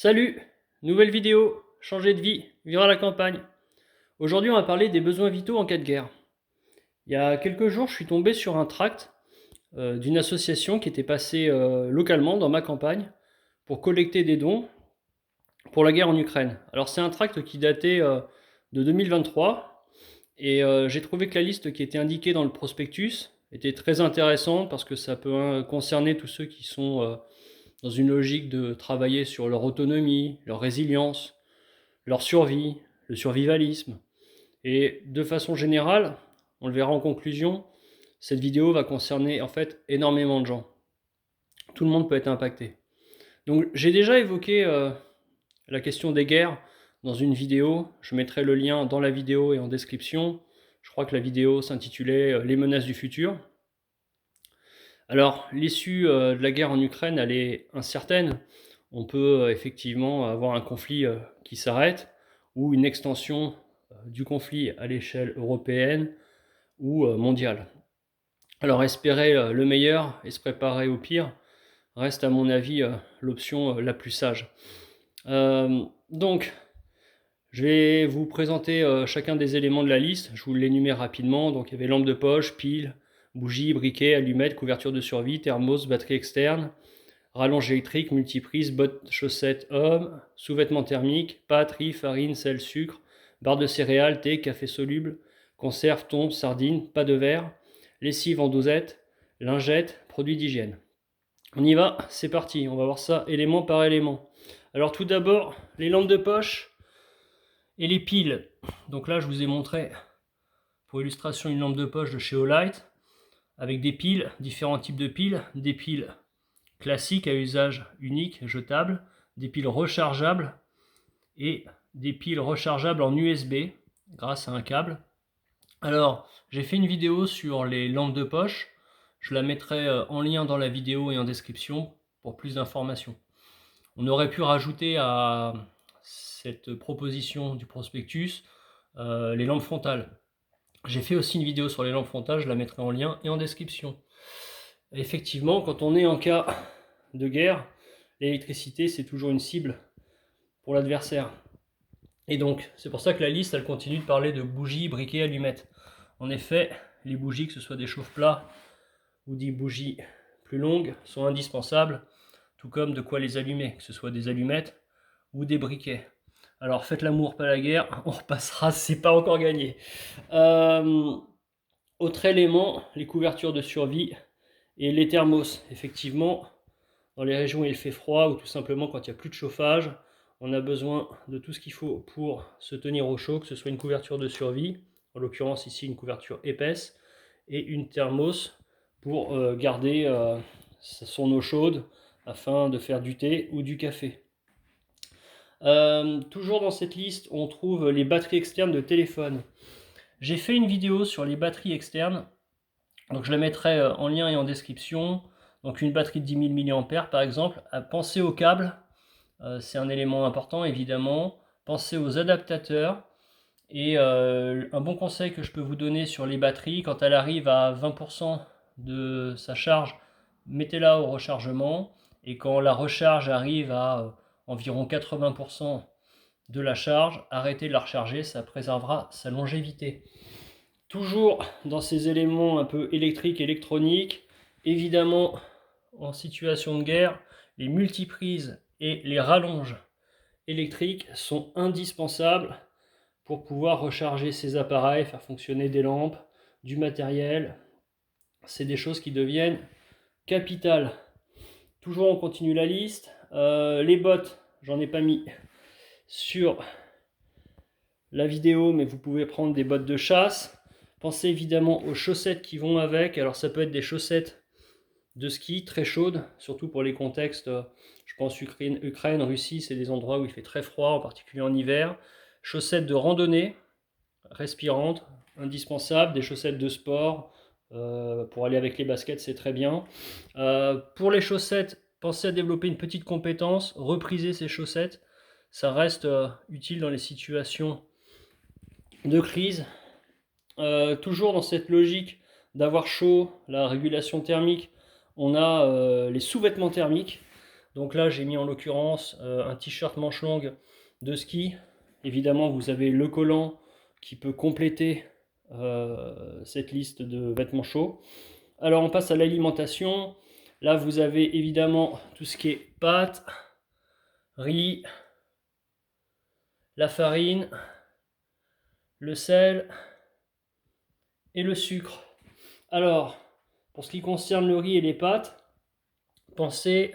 Salut! Nouvelle vidéo, changer de vie, vivre à la campagne. Aujourd'hui, on va parler des besoins vitaux en cas de guerre. Il y a quelques jours, je suis tombé sur un tract d'une association qui était passée localement dans ma campagne pour collecter des dons pour la guerre en Ukraine. Alors, c'est un tract qui datait de 2023 et j'ai trouvé que la liste qui était indiquée dans le prospectus était très intéressante parce que ça peut concerner tous ceux qui sont dans une logique de travailler sur leur autonomie, leur résilience, leur survie, le survivalisme. Et de façon générale, on le verra en conclusion, cette vidéo va concerner en fait énormément de gens. Tout le monde peut être impacté. Donc j'ai déjà évoqué la question des guerres dans une vidéo. Je mettrai le lien dans la vidéo et en description. Je crois que la vidéo s'intitulait Les menaces du futur. Alors l'issue de la guerre en Ukraine, elle est incertaine. On peut effectivement avoir un conflit qui s'arrête ou une extension du conflit à l'échelle européenne ou mondiale. Alors espérer le meilleur et se préparer au pire reste à mon avis l'option la plus sage. Donc, je vais vous présenter chacun des éléments de la liste, je vous l'énumère rapidement. Donc il y avait lampe de poche, pile, bougie, briquet, allumette, couverture de survie, thermos, batterie externe, rallonge électrique, multiprise, bottes, chaussettes hommes, sous-vêtements thermiques, pâtes, riz, farine, sel, sucre, barre de céréales, thé, café soluble, conserve, thon, sardines, pas de verre, lessive en dosette, lingettes, produits d'hygiène. On y va, c'est parti, on va voir ça élément par élément. Alors tout d'abord, les lampes de poche et les piles. Donc là, je vous ai montré pour illustration une lampe de poche de chez Olight avec des piles, différents types de piles, des piles classiques à usage unique, jetables, des piles rechargeables et des piles rechargeables en USB grâce à un câble. Alors, j'ai fait une vidéo sur les lampes de poche. Je la mettrai en lien dans la vidéo et en description pour plus d'informations. On aurait pu rajouter à cette proposition du prospectus les lampes frontales. J'ai fait aussi une vidéo sur les lampes frontales, je la mettrai en lien et en description. Effectivement, quand on est en cas de guerre, l'électricité c'est toujours une cible pour l'adversaire. Et donc, c'est pour ça que la liste, elle continue de parler de bougies, briquets, allumettes. En effet, les bougies, que ce soit des chauffe-plats ou des bougies plus longues, sont indispensables, tout comme de quoi les allumer, que ce soit des allumettes ou des briquets. Alors faites l'amour, pas la guerre, on repassera, c'est pas encore gagné. Autre élément, les couvertures de survie et les thermos. Effectivement, dans les régions où il fait froid ou tout simplement quand il n'y a plus de chauffage, on a besoin de tout ce qu'il faut pour se tenir au chaud, que ce soit une couverture de survie, en l'occurrence ici une couverture épaisse, et une thermos pour garder son eau chaude afin de faire du thé ou du café. Toujours dans cette liste, on trouve les batteries externes de téléphone. J'ai fait une vidéo sur les batteries externes, donc je la mettrai en lien et en description. Donc une batterie de 10 000 mAh par exemple. Pensez au câble, c'est un élément important évidemment. Pensez aux adaptateurs. Et un bon conseil que je peux vous donner sur les batteries, quand elle arrive à 20% de sa charge, mettez-la au rechargement. Et quand la recharge arrive à environ 80% de la charge, arrêtez de la recharger, ça préservera sa longévité. Toujours dans ces éléments un peu électriques, électroniques, évidemment en situation de guerre, les multiprises et les rallonges électriques sont indispensables pour pouvoir recharger ces appareils, faire fonctionner des lampes, du matériel. C'est des choses qui deviennent capitales. Toujours on continue la liste. Les bottes, j'en ai pas mis sur la vidéo, mais vous pouvez prendre des bottes de chasse. Pensez évidemment aux chaussettes qui vont avec. Alors ça peut être des chaussettes de ski très chaudes, surtout pour les contextes, je pense Ukraine, Russie, c'est des endroits où il fait très froid, en particulier en hiver. Chaussettes de randonnée, respirantes, indispensables, des chaussettes de sport, pour aller avec les baskets, c'est très bien. Pour les chaussettes, pensez à développer une petite compétence, repriser ces chaussettes, ça reste utile dans les situations de crise. Toujours dans cette logique d'avoir chaud, la régulation thermique, on a les sous-vêtements thermiques. Donc là, j'ai mis en l'occurrence un t-shirt manche longue de ski. Évidemment, vous avez le collant qui peut compléter cette liste de vêtements chauds. Alors, on passe à l'alimentation. Là, vous avez évidemment tout ce qui est pâtes, riz, la farine, le sel et le sucre. Alors, pour ce qui concerne le riz et les pâtes, pensez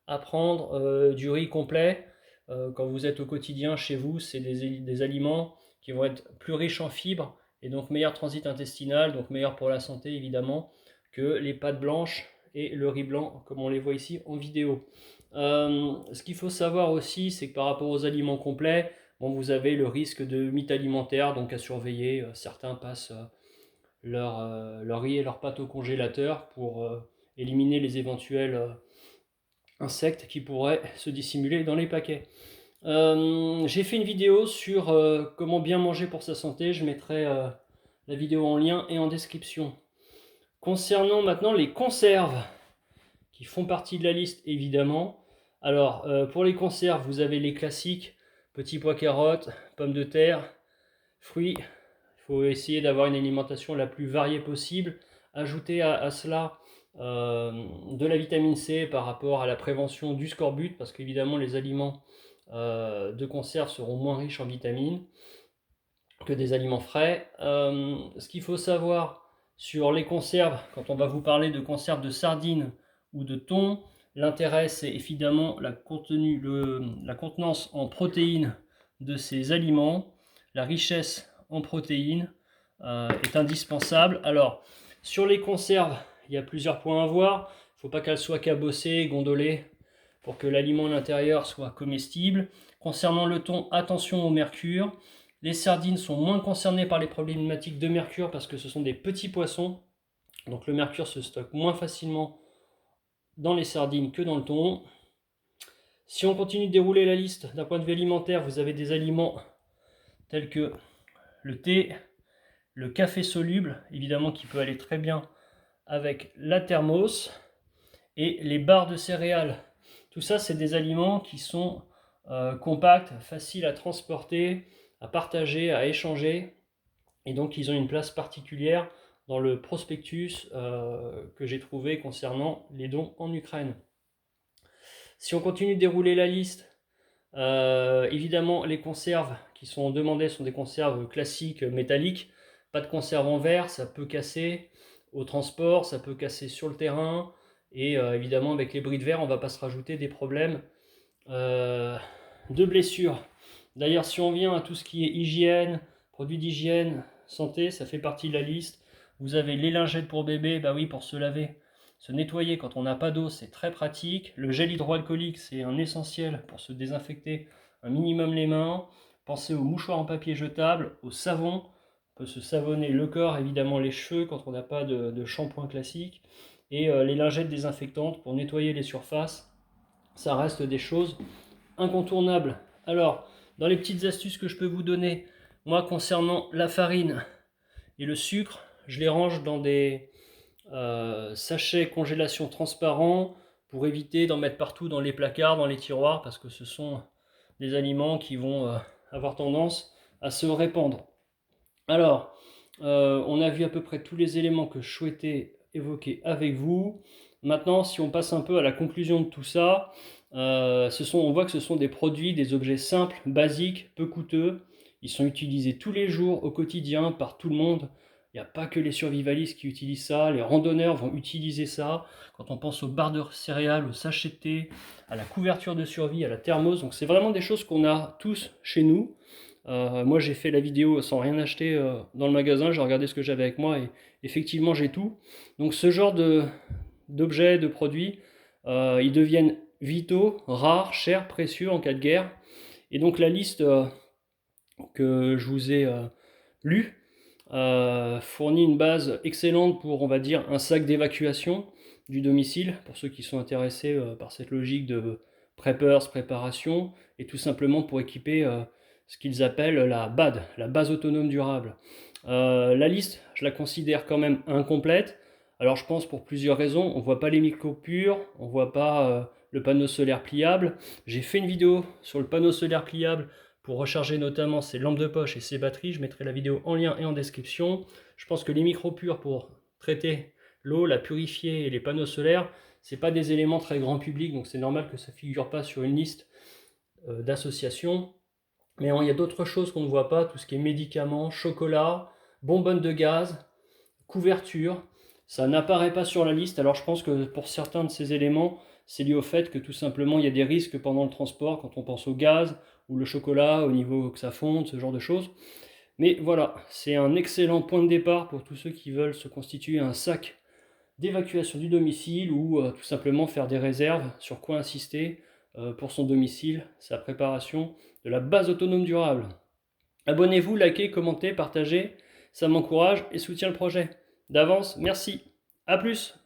à prendre du riz complet. Quand vous êtes au quotidien chez vous, c'est des aliments qui vont être plus riches en fibres et donc meilleur transit intestinal, donc meilleur pour la santé évidemment, que les pâtes blanches et le riz blanc comme on les voit ici en vidéo. Ce qu'il faut savoir aussi, c'est que par rapport aux aliments complets, bon, vous avez le risque de mythe alimentaire, donc à surveiller. Certains passent leur riz et leurs pâtes au congélateur pour éliminer les éventuels insectes qui pourraient se dissimuler dans les paquets. J'ai fait une vidéo sur comment bien manger pour sa santé. Je mettrai la vidéo en lien et en description. Concernant maintenant les conserves, qui font partie de la liste évidemment. Alors, pour les conserves, vous avez les classiques, petits pois carottes, pommes de terre, fruits. Il faut essayer d'avoir une alimentation la plus variée possible. Ajouter à cela de la vitamine C par rapport à la prévention du scorbut, parce qu'évidemment les aliments de conserve seront moins riches en vitamines que des aliments frais. Ce qu'il faut savoir sur les conserves, quand on va vous parler de conserve de sardines ou de thon, l'intérêt c'est évidemment la contenance en protéines de ces aliments. La richesse en protéines est indispensable. Alors, sur les conserves, il y a plusieurs points à voir. Il ne faut pas qu'elles soient cabossées, gondolées, pour que l'aliment à l'intérieur soit comestible. Concernant le thon, attention au mercure. Les sardines sont moins concernées par les problématiques de mercure parce que ce sont des petits poissons. Donc le mercure se stocke moins facilement dans les sardines que dans le thon. Si on continue de dérouler la liste d'un point de vue alimentaire, vous avez des aliments tels que le thé, le café soluble, évidemment qui peut aller très bien avec la thermos, et les barres de céréales. Tout ça, c'est des aliments qui sont compacts, faciles à transporter, à partager, à échanger, et donc ils ont une place particulière dans le prospectus que j'ai trouvé concernant les dons en Ukraine. Si on continue de dérouler la liste, évidemment les conserves qui sont demandées sont des conserves classiques métalliques, pas de conserve en verre, ça peut casser au transport, ça peut casser sur le terrain, et évidemment avec les bris de verre on ne va pas se rajouter des problèmes de blessures. D'ailleurs, si on vient à tout ce qui est hygiène, produits d'hygiène, santé, ça fait partie de la liste. Vous avez les lingettes pour bébé, bah oui, pour se laver, se nettoyer quand on n'a pas d'eau, c'est très pratique. Le gel hydroalcoolique, c'est un essentiel pour se désinfecter un minimum les mains. Pensez aux mouchoirs en papier jetable, au savon. On peut se savonner le corps, évidemment les cheveux quand on n'a pas de shampoing classique. Et les lingettes désinfectantes pour nettoyer les surfaces. Ça reste des choses incontournables. Alors, dans les petites astuces que je peux vous donner, moi concernant la farine et le sucre, je les range dans des sachets congélation transparents pour éviter d'en mettre partout dans les placards, dans les tiroirs, parce que ce sont des aliments qui vont avoir tendance à se répandre. Alors, on a vu à peu près tous les éléments que je souhaitais évoquer avec vous. Maintenant, si on passe un peu à la conclusion de tout ça, on voit que ce sont des produits, des objets simples, basiques, peu coûteux. Ils sont utilisés tous les jours, au quotidien, par tout le monde. Il n'y a pas que les survivalistes qui utilisent ça, les randonneurs vont utiliser ça. Quand on pense aux barres de céréales, aux sachets de thé, à la couverture de survie, à la thermos, donc c'est vraiment des choses qu'on a tous chez nous. Moi j'ai fait la vidéo sans rien acheter dans le magasin, j'ai regardé ce que j'avais avec moi et effectivement j'ai tout. Donc ce genre d'objets, de produits, ils deviennent vitaux, rares, chers, précieux en cas de guerre. Et donc la liste que je vous ai lue fournit une base excellente pour, on va dire, un sac d'évacuation du domicile, pour ceux qui sont intéressés par cette logique de preppers, préparation, et tout simplement pour équiper ce qu'ils appellent la BAD, la base autonome durable. La liste, je la considère quand même incomplète. Alors je pense pour plusieurs raisons. On ne voit pas les micro-pures, on ne voit pas le panneau solaire pliable. J'ai fait une vidéo sur le panneau solaire pliable pour recharger notamment ses lampes de poche et ses batteries. Je mettrai la vidéo en lien et en description. Je pense que les micro-purs pour traiter l'eau, la purifier et les panneaux solaires, ce n'est pas des éléments très grand public, donc c'est normal que ça ne figure pas sur une liste d'associations. Mais il y a d'autres choses qu'on ne voit pas, tout ce qui est médicaments, chocolat, bonbonnes de gaz, couverture. Ça n'apparaît pas sur la liste, alors je pense que pour certains de ces éléments, c'est lié au fait que tout simplement il y a des risques pendant le transport quand on pense au gaz ou le chocolat, au niveau que ça fonde, ce genre de choses. Mais voilà, c'est un excellent point de départ pour tous ceux qui veulent se constituer un sac d'évacuation du domicile ou tout simplement faire des réserves sur quoi insister pour son domicile, sa préparation de la base autonome durable. Abonnez-vous, likez, commentez, partagez, ça m'encourage et soutient le projet. D'avance, merci. A plus.